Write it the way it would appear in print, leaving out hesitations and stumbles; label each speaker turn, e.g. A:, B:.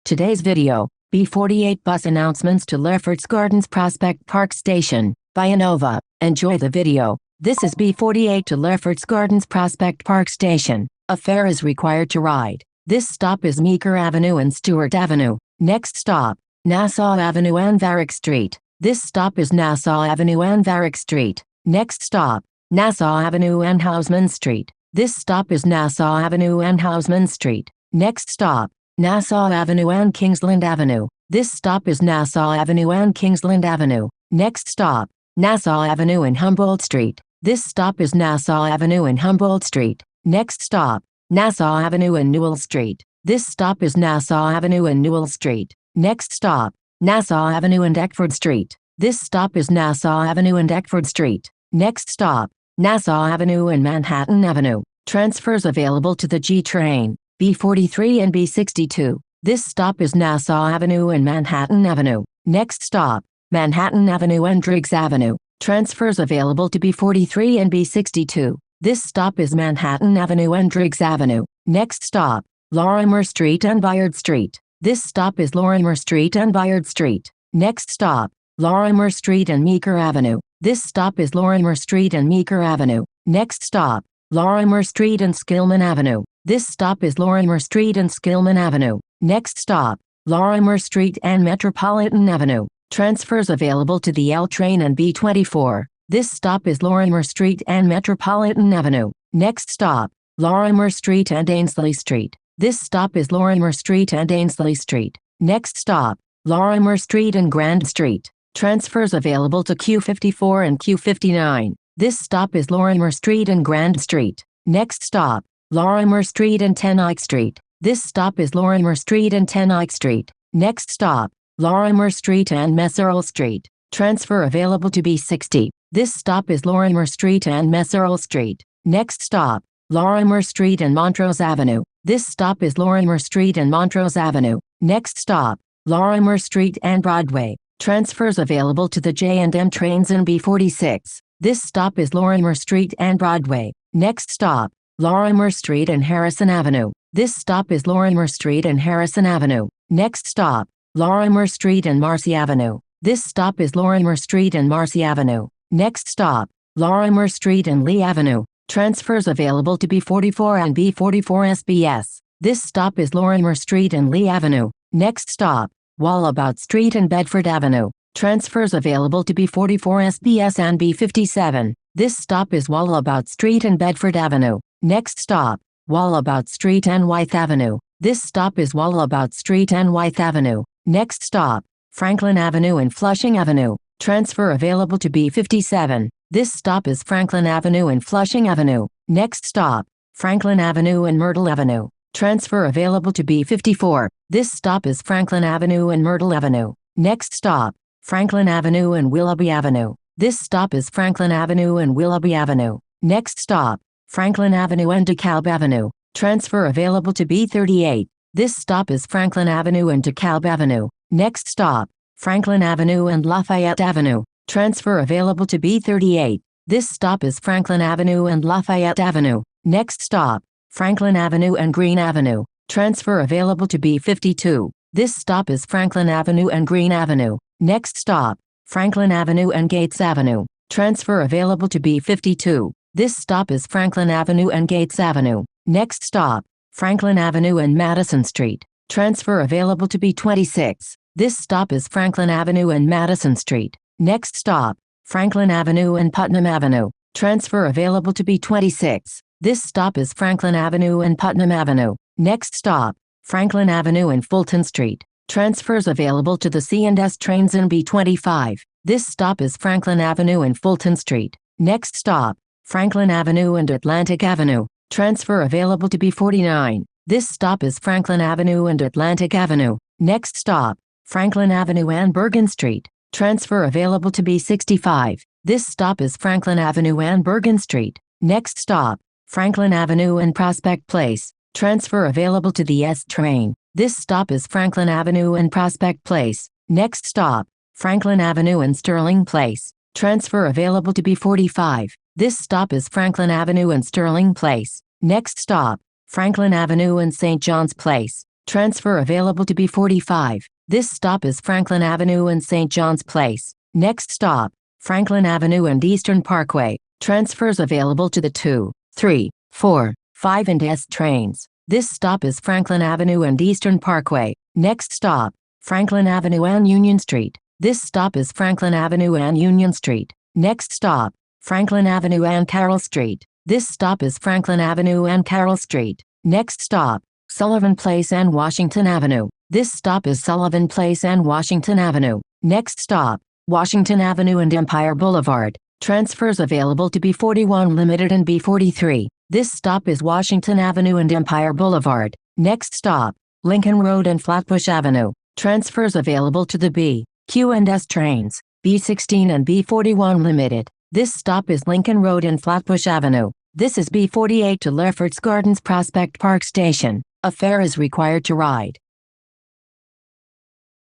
A: Today's video, B48 bus announcements to Leferts Gardens Prospect Park Station, by Innova. Enjoy the video. This is B48 to Leferts Gardens Prospect Park Station. A fare is required to ride. This stop is Meeker Avenue and Stewart Avenue. Next stop, Nassau Avenue and Varick Street. This stop is Nassau Avenue and Varick Street. Next stop, Nassau Avenue and Houseman Street. This stop is Nassau Avenue and Houseman Street. Next stop, Nassau Avenue and Kingsland Avenue. This stop is Nassau Avenue and Kingsland Avenue. Next stop, Nassau Avenue and Humboldt Street. This stop is Nassau Avenue and Humboldt Street. Next stop, Nassau Avenue and Newell Street. This stop is Nassau Avenue and Newell Street. Next stop, Nassau Avenue and Eckford Street. This stop is Nassau Avenue and Eckford Street. Next stop, Nassau Avenue and Manhattan Avenue. Transfers available to the G train, B43 and B62. This stop is Nassau Avenue and Manhattan Avenue. Next stop, Manhattan Avenue and Driggs Avenue. Transfers available to B43 and B62. This stop is Manhattan Avenue and Driggs Avenue. Next stop, Lorimer Street and Bayard Street. This stop is Lorimer Street and Bayard Street. Next stop, Lorimer Street and Meeker Avenue. This stop is Lorimer Street and Meeker Avenue. Next stop, Lorimer Street and Skillman Avenue. This stop is Lorimer Street and Skillman Avenue. Next stop, Lorimer Street and Metropolitan Avenue. Transfers available to the L train and B24. This stop is Lorimer Street and Metropolitan Avenue. Next stop, Lorimer Street and Ainsley Street. This stop is Lorimer Street and Ainsley Street. Next stop, Lorimer Street and Grand Street. Transfers available to Q54 and Q59. This stop is Lorimer Street and Grand Street. Next stop, Lorimer Street and Ten Eyck Street. This stop is Lorimer Street and Ten Eyck Street. Next stop, Lorimer Street and Messerle Street. Transfer available to B60. This stop is Lorimer Street and Messerle Street. Next stop, Lorimer Street and Montrose Avenue. This stop is Lorimer Street and Montrose Avenue. Next stop, Lorimer Street and Broadway. Transfers available to the J&M trains in B46. This stop is Lorimer Street and Broadway. Next stop, Lorimer Street and Harrison Avenue. This stop is Lorimer Street and Harrison Avenue. Next stop, Lorimer Street and Marcy Avenue. This stop is Lorimer Street and Marcy Avenue. Next stop, Lorimer Street and Lee Avenue. Transfers available to B44 and B44 SBS. This stop is Lorimer Street and Lee Avenue. Next stop, Wallabout Street and Bedford Avenue. Transfers available to B44 SBS and B57. This stop is Wallabout Street and Bedford Avenue. Next stop, Wallabout Street and Wythe Avenue. This stop is Wallabout Street and Wythe Avenue. Next stop, Franklin Avenue and Flushing Avenue. Transfer available to B57. This stop is Franklin Avenue and Flushing Avenue. Next stop, Franklin Avenue and Myrtle Avenue. Transfer available to B54. This stop is Franklin Avenue and Myrtle Avenue. Next stop, Franklin Avenue and Willoughby Avenue. This stop is Franklin Avenue and Willoughby Avenue. Next stop, Franklin Avenue and DeKalb Avenue. Transfer available to B38. This stop is Franklin Avenue and DeKalb Avenue. Next stop, Franklin Avenue and Lafayette Avenue. Transfer available to B38. This stop is Franklin Avenue and Lafayette Avenue. Next stop, Franklin Avenue and Green Avenue. Transfer available to B52. This stop is Franklin Avenue and Green Avenue. Next stop, Franklin Avenue and Gates Avenue. Transfer available to B52. This stop is Franklin Avenue and Gates Avenue. Next stop, Franklin Avenue and Madison Street. Transfer available to B26. This stop is Franklin Avenue and Madison Street. Next stop, Franklin Avenue and Putnam Avenue. Transfer available to B26. This stop is Franklin Avenue and Putnam Avenue. Next stop, Franklin Avenue and Fulton Street. Transfers available to the C&S trains in B25. This stop is Franklin Avenue and Fulton Street. Next stop, Franklin Avenue and Atlantic Avenue. Transfer available to B49. This stop is Franklin Avenue and Atlantic Avenue. Next stop, Franklin Avenue and Bergen Street. Transfer available to B65. This stop is Franklin Avenue and Bergen Street. Next stop, Franklin Avenue and Prospect Place. Transfer available to the S train. This stop is Franklin Avenue and Prospect Place. Next stop, Franklin Avenue and Sterling Place. Transfer available to B45. This stop is Franklin Avenue and Sterling Place. Next stop, Franklin Avenue and St. John's Place. Transfer available to B45. This stop is Franklin Avenue and St. John's Place. Next stop, Franklin Avenue and Eastern Parkway. Transfers available to the 2, 3, 4, 5 and S trains. This stop is Franklin Avenue and Eastern Parkway. Next stop, Franklin Avenue and Union Street. This stop is Franklin Avenue and Union Street. Next stop, Franklin Avenue and Carroll Street. This stop is Franklin Avenue and Carroll Street. Next stop, Sullivan Place and Washington Avenue. This stop is Sullivan Place and Washington Avenue. Next stop, Washington Avenue and Empire Boulevard. Transfers available to B41 Limited and B43. This stop is Washington Avenue and Empire Boulevard. Next stop, Lincoln Road and Flatbush Avenue. Transfers available to the B, Q and S trains, B16 and B41 Limited. This stop is Lincoln Road and Flatbush Avenue. This is B48 to Leferts Gardens Prospect Park Station. A fare is required to ride.